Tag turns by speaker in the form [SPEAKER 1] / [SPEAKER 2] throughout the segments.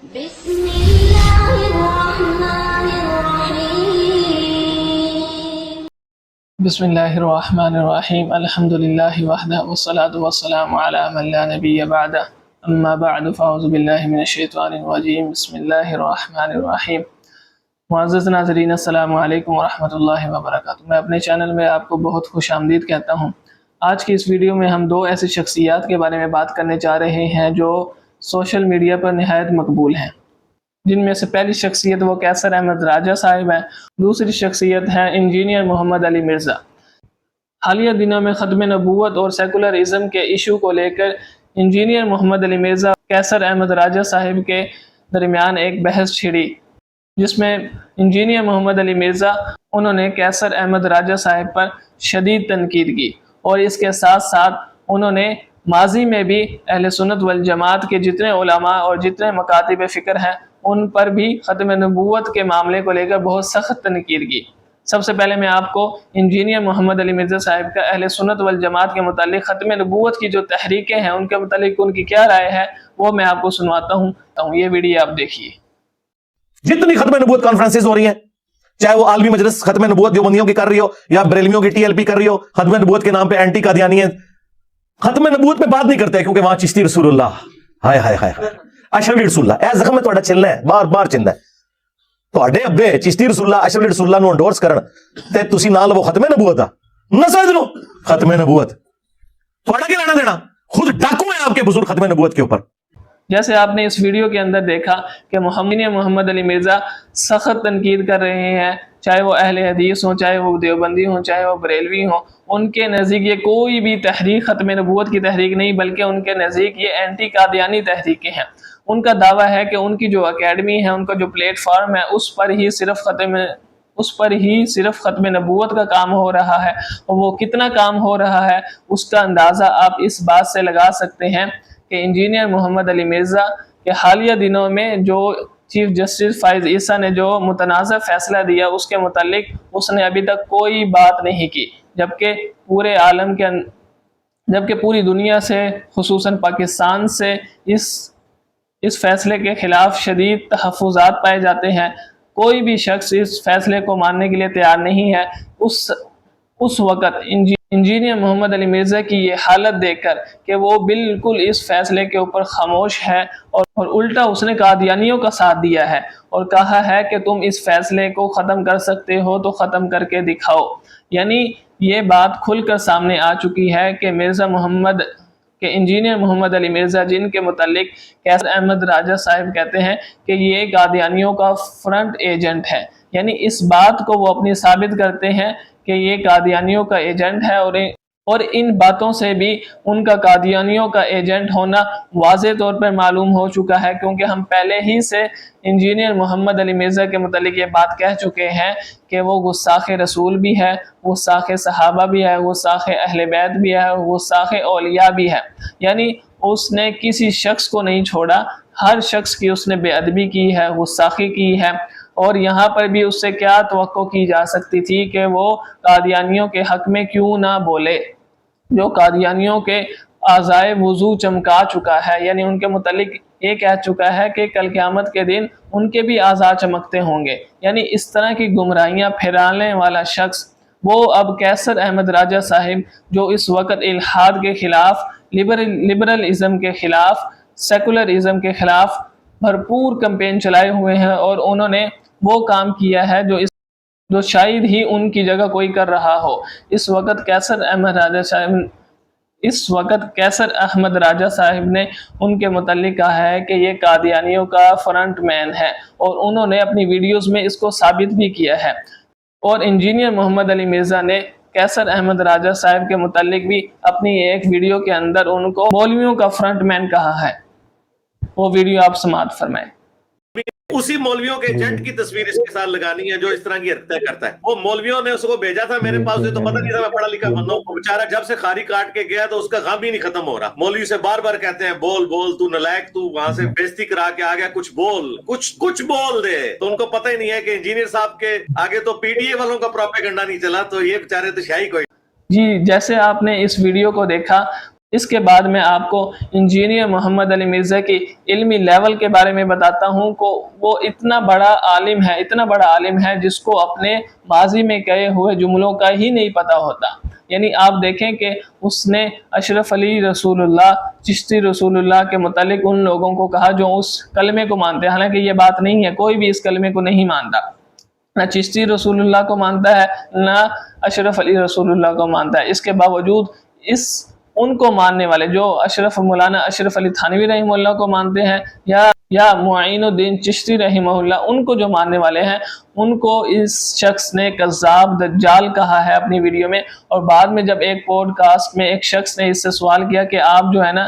[SPEAKER 1] بسم اللہ الرحمن الرحیم
[SPEAKER 2] بسم اللہ الرحمن الرحیم الحمدللہ وحدہ والصلاة والسلام علی من لا نبی بعدہ اما بعد فاعوذ باللہ من الشیطان الرجیم بسم اللہ الرحمن الرحیم۔ معزز ناظرین السلام علیکم ورحمۃ اللہ وبرکاتہ۔ میں اپنے چینل میں آپ کو بہت خوش آمدید کہتا ہوں۔ آج کی اس ویڈیو میں ہم دو ایسی شخصیات کے بارے میں بات کرنے چاہ رہے ہیں جو سوشل میڈیا پر نہایت مقبول ہیں، جن میں سے پہلی شخصیت وہ کیسر احمد راجہ صاحب ہیں، دوسری شخصیت ہے انجینئر محمد علی مرزا۔ حالیہ دنوں میں ختم نبوت اور سیکولرازم کے ایشو کو لے کر انجینئر محمد علی مرزا اور کیسر احمد راجہ صاحب کے درمیان ایک بحث چھڑی، جس میں انجینئر محمد علی مرزا انہوں نے کیسر احمد راجہ صاحب پر شدید تنقید کی، اور اس کے ساتھ ساتھ انہوں نے ماضی میں بھی اہل سنت والجماعت کے جتنے علماء اور جتنے مکاتب فکر ہیں ان پر بھی ختم نبوت کے معاملے کو لے کر بہت سخت تنقید کی۔ سب سے پہلے میں آپ کو انجینئر محمد علی مرزا صاحب کا اہل سنت والجماعت کے متعلق ختم نبوت کی جو تحریکیں ہیں ان کے متعلق ان کی کیا رائے ہے وہ میں آپ کو سنواتا ہوں۔ یہ ویڈیو آپ دیکھیے۔
[SPEAKER 3] جتنی ختم نبوت کانفرنسز ہو رہی ہیں، چاہے وہ عالمی مجلس ختم نبوت دیوبندیوں کی کر رہی ہو یا بریلویوں کی TLP کر رہی ہو، ختم نبوت کے نام پہ اینٹی قادیانی ہیں، ختم نبوت پہ بات نہیں کرتے کیونکہ وہاں چشتی رسول اللہ ہائے ہائے ہائے اشرفی رسول اللہ اے زخم میں تہاڈا چلنا ہے، بار بار چلنا ہے تہاڈے ابے چشتی رسول اللہ اشرفی رسول اللہ نو انڈورس کرن تے تسی نال وہ ختم نبوت دا نہ سمجھ لو ختم نبوت تہاڈا کی لینا دینا، خود ڈاکو ہیں آپ کے بزرگ ختم نبوت کے اوپر۔
[SPEAKER 2] جیسے آپ نے اس ویڈیو کے اندر دیکھا کہ محمد علی مرزا سخت تنقید کر رہے ہیں، چاہے وہ اہل حدیث ہوں، چاہے وہ دیوبندی ہوں، چاہے وہ بریلوی ہوں، ان کے نزدیک یہ کوئی بھی تحریک ختم نبوت کی تحریک نہیں بلکہ ان کے نزدیک یہ اینٹی قادیانی تحریکیں ہیں۔ ان کا دعویٰ ہے کہ ان کی جو اکیڈمی ہے، ان کا جو پلیٹ فارم ہے، اس پر ہی صرف ختم نبوت کا کام ہو رہا ہے، اور وہ کتنا کام ہو رہا ہے اس کا اندازہ آپ اس بات سے لگا سکتے ہیں کہ انجینئر محمد علی مرزا کے حالیہ دنوں میں جو چیف جسٹس فائز عیسیٰ نے جو متنازع فیصلہ دیا اس کے متعلق اس نے ابھی تک کوئی بات نہیں کی، جبکہ پوری دنیا سے خصوصاً پاکستان سے اس فیصلے کے خلاف شدید تحفظات پائے جاتے ہیں۔ کوئی بھی شخص اس فیصلے کو ماننے کے لیے تیار نہیں ہے۔ اس وقت انجینئر محمد علی مرزا کی یہ حالت دیکھ کر کہ وہ بالکل اس فیصلے کے اوپر خاموش ہے اور الٹا اس نے قادیانیوں کا ساتھ دیا ہے اور کہا ہے کہ تم اس فیصلے کو ختم کر سکتے ہو تو ختم کر کے دکھاؤ۔ یعنی یہ بات کھل کر سامنے آ چکی ہے کہ انجینئر محمد علی مرزا جن کے متعلق کیسر احمد راجہ صاحب کہتے ہیں کہ یہ قادیانیوں کا فرنٹ ایجنٹ ہے، یعنی اس بات کو وہ اپنی ثابت کرتے ہیں کہ یہ قادیانیوں کا ایجنٹ ہے، اور ان باتوں سے بھی ان کا قادیانیوں کا ایجنٹ ہونا واضح طور پر معلوم ہو چکا ہے، کیونکہ ہم پہلے ہی سے انجینئر محمد علی مرزا کے متعلق یہ بات کہہ چکے ہیں کہ وہ گستاخ رسول بھی ہے، گستاخ صحابہ بھی ہے، گستاخ اہل بیت بھی ہے، گستاخ اولیاء بھی ہے۔ یعنی اس نے کسی شخص کو نہیں چھوڑا، ہر شخص کی اس نے بے ادبی کی ہے، گستاخی کی ہے، اور یہاں پر بھی اس سے کیا توقع کی جا سکتی تھی کہ وہ قادیانیوں کے حق میں کیوں نہ بولے، جو قادیانیوں کے اعضائے وضو چمکا چکا ہے، یعنی ان کے متعلق یہ کہہ چکا ہے کہ کل قیامت کے دن ان کے بھی اعضاء چمکتے ہوں گے۔ یعنی اس طرح کی گمراہیاں پھیلانے والا شخص وہ اب کیسر احمد راجہ صاحب جو اس وقت الحاد کے خلاف، لبرلزم کے خلاف، سیکولرازم کے خلاف بھرپور کمپین چلائے ہوئے ہیں، اور انہوں نے وہ کام کیا ہے جو شاید ہی ان کی جگہ کوئی کر رہا ہو۔ اس وقت کیسر احمد راجہ صاحب نے ان کے متعلق کہا ہے کہ یہ قادیانیوں کا فرنٹ مین ہے، اور انہوں نے اپنی ویڈیوز میں اس کو ثابت بھی کیا ہے۔ اور انجینئر محمد علی مرزا نے کیسر احمد راجہ صاحب کے متعلق بھی اپنی ایک ویڈیو کے اندر ان کو مولویوں کا فرنٹ مین کہا ہے۔ وہ ویڈیو آپ سماعت فرمائیں۔
[SPEAKER 4] اسی مولویوں کے ایجنٹ کی تصویر اس کے ساتھ لگانی ہے جو اس طرح کی حرکتیں کرتا ہے۔ وہ مولویوں نے اس کو بھیجا تھا میرے پاس، تو پتہ نہیں تھا میں پڑھا لکھا بندہ ہوں، بیچارہ جب سے خاری کاٹ کے گیا تو اس کا غم ہی نہیں ختم ہو رہا۔ مولوی سے بار بار کہتے ہیں بول بول تو نلائق، تو وہاں سے بےزتی کرا کے آ گیا، کچھ بول، کچھ بول دے۔ تو ان کو پتہ ہی نہیں ہے کہ انجینئر صاحب کے آگے تو PDA والوں کا پروپیگنڈا نہیں چلا، تو یہ بیچارے تو شاہی کوئی۔
[SPEAKER 2] جی، جیسے آپ نے اس ویڈیو کو دیکھا اس کے بعد میں آپ کو انجینئر محمد علی مرزا کی علمی لیول کے بارے میں بتاتا ہوں کہ وہ اتنا بڑا عالم ہے جس کو اپنے ماضی میں کہے ہوئے جملوں کا ہی نہیں پتہ ہوتا. یعنی آپ دیکھیں کہ اس نے اشرف علی رسول اللہ، چشتی رسول اللہ کے متعلق ان لوگوں کو کہا جو اس کلمے کو مانتے ہیں. حالانکہ یہ بات نہیں ہے، کوئی بھی اس کلمے کو نہیں مانتا، نہ چشتی رسول اللہ کو مانتا ہے نہ اشرف علی رسول اللہ کو مانتا ہے. اس کے باوجود ان کو ماننے والے جو مولانا اشرف علی تھانوی رحمہ اللہ کو مانتے ہیں یا معین الدین چشتی رحمہ اللہ، ان کو جو ماننے والے ہیں ان کو اس شخص نے کذاب دجال کہا ہے اپنی ویڈیو میں. اور بعد میں جب ایک پوڈ کاسٹ میں ایک شخص نے اس سے سوال کیا کہ آپ جو ہے نا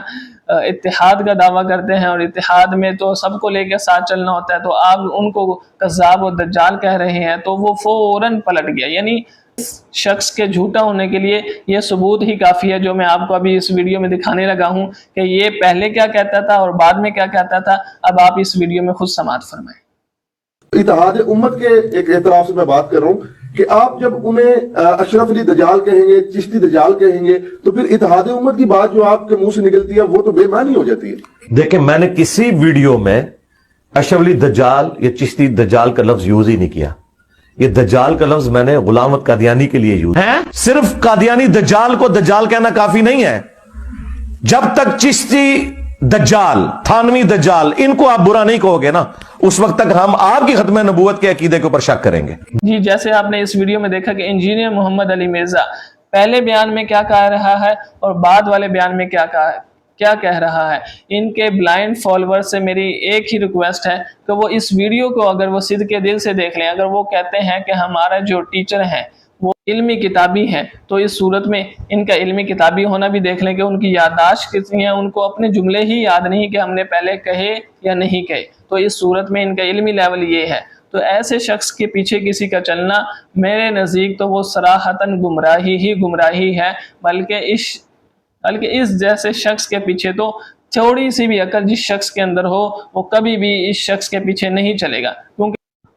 [SPEAKER 2] اتحاد کا دعویٰ کرتے ہیں اور اتحاد میں تو سب کو لے کے ساتھ چلنا ہوتا ہے، تو آپ ان کو کذاب و دجال کہہ رہے ہیں، تو وہ فوراً پلٹ گیا. یعنی اس شخص کے جھوٹا ہونے کے لیے یہ ثبوت ہی کافی ہے جو میں آپ کو ابھی اس ویڈیو میں دکھانے لگا ہوں کہ یہ پہلے کیا کہتا تھا اور بعد میں کیا کہتا تھا. اب آپ اس ویڈیو میں خود سماعت فرمائیں.
[SPEAKER 5] اتحاد امت کے ایک اعتراف سے میں بات کر رہا ہوں کہ آپ جب انہیں اشرف علی دجال کہیں گے، چشتی دجال کہیں گے، تو پھر اتحاد امت کی بات جو آپ کے منہ سے نکلتی ہے وہ تو بے معنی ہو جاتی ہے.
[SPEAKER 3] دیکھیں، میں نے کسی ویڈیو میں اشرف علی دجال یا چشتی دجال کا لفظ یوز ہی نہیں کیا. یہ دجال کا لفظ میں نے غلام احمد قادیانی کے لیے یوز ہے. صرف قادیانی دجال کو دجال کہنا کافی نہیں ہے. جب تک چشتی دجال، تھانوی دجال، ان کو آپ برا نہیں کہو گے نا، اس وقت تک ہم آپ کی ختم نبوت کے عقیدے کے اوپر شک کریں گے.
[SPEAKER 2] جی، جیسے آپ نے اس ویڈیو میں دیکھا کہ انجینئر محمد علی مرزا پہلے بیان میں کیا کہہ رہا ہے اور بعد والے بیان میں کیا کہہ رہا ہے. ان کے بلائنڈ فالوور سے میری ایک ہی ریکویسٹ ہے کہ وہ اس ویڈیو کو اگر وہ صدق کے دل سے دیکھ لیں. اگر وہ کہتے ہیں کہ ہمارا جو ٹیچر ہیں وہ علمی کتابی ہیں، تو اس صورت میں ان کا علمی کتابی ہونا بھی دیکھ لیں کہ ان کی یادداشت کتنی ہے. ان کو اپنے جملے ہی یاد نہیں کہ ہم نے پہلے کہے یا نہیں کہے. تو اس صورت میں ان کا علمی لیول یہ ہے. تو ایسے شخص کے پیچھے کسی کا چلنا میرے نزدیک تو وہ صراحتاً گمراہی ہے. بلکہ اس جیسے شخص کے پیچھے تو تھوڑی سی بھی عقل جس شخص کے اندر ہو وہ کبھی بھی اس شخص کے پیچھے نہیں چلے گا.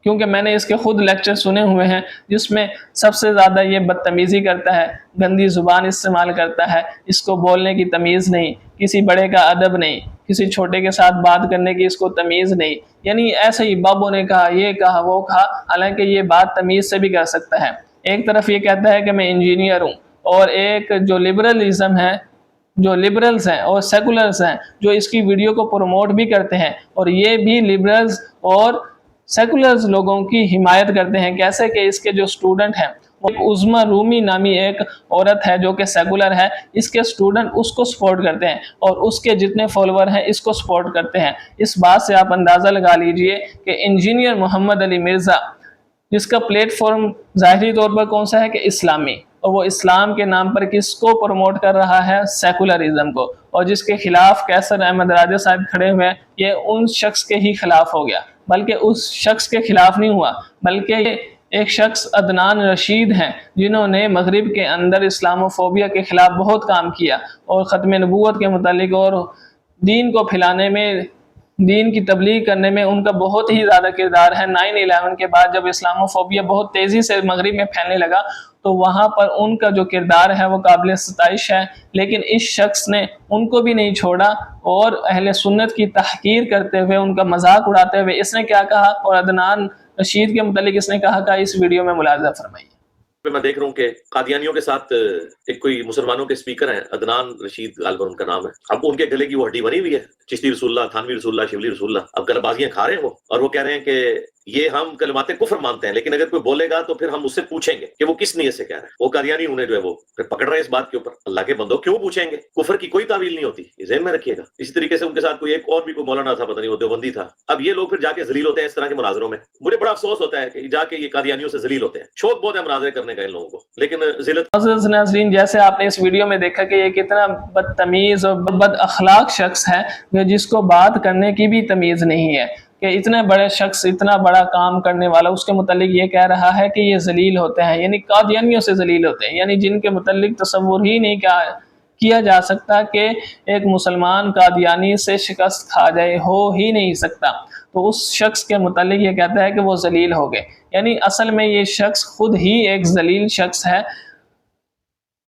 [SPEAKER 2] کیونکہ میں نے اس کے خود لیکچر سنے ہوئے ہیں جس میں سب سے زیادہ یہ بدتمیزی کرتا ہے، گندی زبان استعمال کرتا ہے. اس کو بولنے کی تمیز نہیں، کسی بڑے کا ادب نہیں، کسی چھوٹے کے ساتھ بات کرنے کی اس کو تمیز نہیں. یعنی ایسے ہی بابوں نے کہا، یہ کہا، وہ کہا، حالانکہ یہ بات تمیز سے بھی کر سکتا ہے. ایک طرف یہ کہتا ہے کہ میں انجینئر ہوں، اور ایک جو لبرلزم ہے، جو لبرلز ہیں اور سیکولرز ہیں جو اس کی ویڈیو کو پروموٹ بھی کرتے ہیں، اور یہ بھی لبرلز اور سیکولرز لوگوں کی حمایت کرتے ہیں. کیسے کہ اس کے جو سٹوڈنٹ ہیں، عظما رومی نامی ایک عورت ہے جو کہ سیکولر ہے، اس کے سٹوڈنٹ اس کو سپورٹ کرتے ہیں اور اس کے جتنے فالوور ہیں اس کو سپورٹ کرتے ہیں. اس بات سے آپ اندازہ لگا لیجئے کہ انجینئر محمد علی مرزا جس کا پلیٹ فارم ظاہری طور پر کون سا ہے کہ اسلامی، اور وہ اسلام کے نام پر کس کو پروموٹ کر رہا ہے؟ سیکولرزم کو. اور جس کے خلاف کیسر احمد راجہ صاحب کھڑے ہوئے، یہ ان شخص کے ہی خلاف ہو گیا. بلکہ اس شخص کے خلاف نہیں ہوا، بلکہ ایک شخص عدنان رشید ہیں جنہوں نے مغرب کے اندر اسلاموفوبیا کے خلاف بہت کام کیا اور ختم نبوت کے متعلق اور دین کو پھیلانے میں، دین کی تبلیغ کرنے میں ان کا بہت ہی زیادہ کردار ہے. 9/11 کے بعد جب اسلاموفوبیا بہت تیزی سے مغرب میں پھیلنے لگا تو وہاں پر ان کا جو کردار ہے وہ قابل ستائش ہے. لیکن اس شخص نے ان کو بھی نہیں چھوڑا اور اہل سنت کی تحقیر کرتے ہوئے، ان کا مذاق اڑاتے ہوئے اس نے کیا کہا، اور عدنان رشید کے متعلق اس نے کہا کہ اس ویڈیو میں ملاحظہ فرمائیے.
[SPEAKER 4] میں دیکھ رہا ہوں کہ قادیانیوں کے ساتھ ایک کوئی مسلمانوں کے اسپیکر ہیں، عدنان رشید غالباً ان کا نام ہے. اب ان کے گلے کی وہ ہڈی بنی ہوئی ہے، چشتی رسول اللہ، تھانوی رسول اللہ، شبلی رسول اللہ. اب گلبازیاں کھا رہے ہیں وہ، اور وہ کہہ رہے ہیں کہ یہ ہم کلمات کفر مانتے ہیں، لیکن اگر کوئی بولے گا تو پھر ہم اس سے پوچھیں گے کہ وہ کس نیت سے کہہ رہا ہے. وہ قادیانی انہیں جو ہے وہ پھر پکڑ رہے ہیں اس بات کے اوپر. اللہ کے بندوں کیوں پوچھیں گے؟ کفر کی کوئی تعویل نہیں ہوتی، یہ ذہن میں رکھیے گا. اسی طریقے سے ان کے ساتھ کوئی ایک اور بھی کوئی مولانا تھا، پتہ نہیں وہ دیوبندی تھا. اب یہ لوگ پھر جا کے ذلیل ہوتے ہیں اس طرح کے مناظروں میں. مجھے بڑا افسوس ہوتا ہے کہ جا کے یہ قادیانیوں سے ذلیل ہوتے ہیں. شوق بہت ہے مناظرے کرنے کا ان لوگوں کو، لیکن
[SPEAKER 2] معزز ناظرین، جیسے آپ نے اس ویڈیو میں دیکھا کہ یہ کتنا بدتمیز اور بد اخلاق شخص ہے جس کو بات کرنے کی بھی تمیز نہیں ہے، کہ اتنے بڑے شخص، اتنا بڑا کام کرنے والا اس کے متعلق یہ کہہ رہا ہے کہ یہ ذلیل ہوتے ہیں، یعنی قادیانیوں سے ذلیل ہوتے ہیں، یعنی جن کے متعلق تصور ہی نہیں کیا جا سکتا کہ ایک مسلمان قادیانی سے شکست کھا جائے، ہو ہی نہیں سکتا. تو اس شخص کے متعلق یہ کہتا ہے کہ وہ ذلیل ہو گئے. یعنی اصل میں یہ شخص خود ہی ایک ذلیل شخص ہے.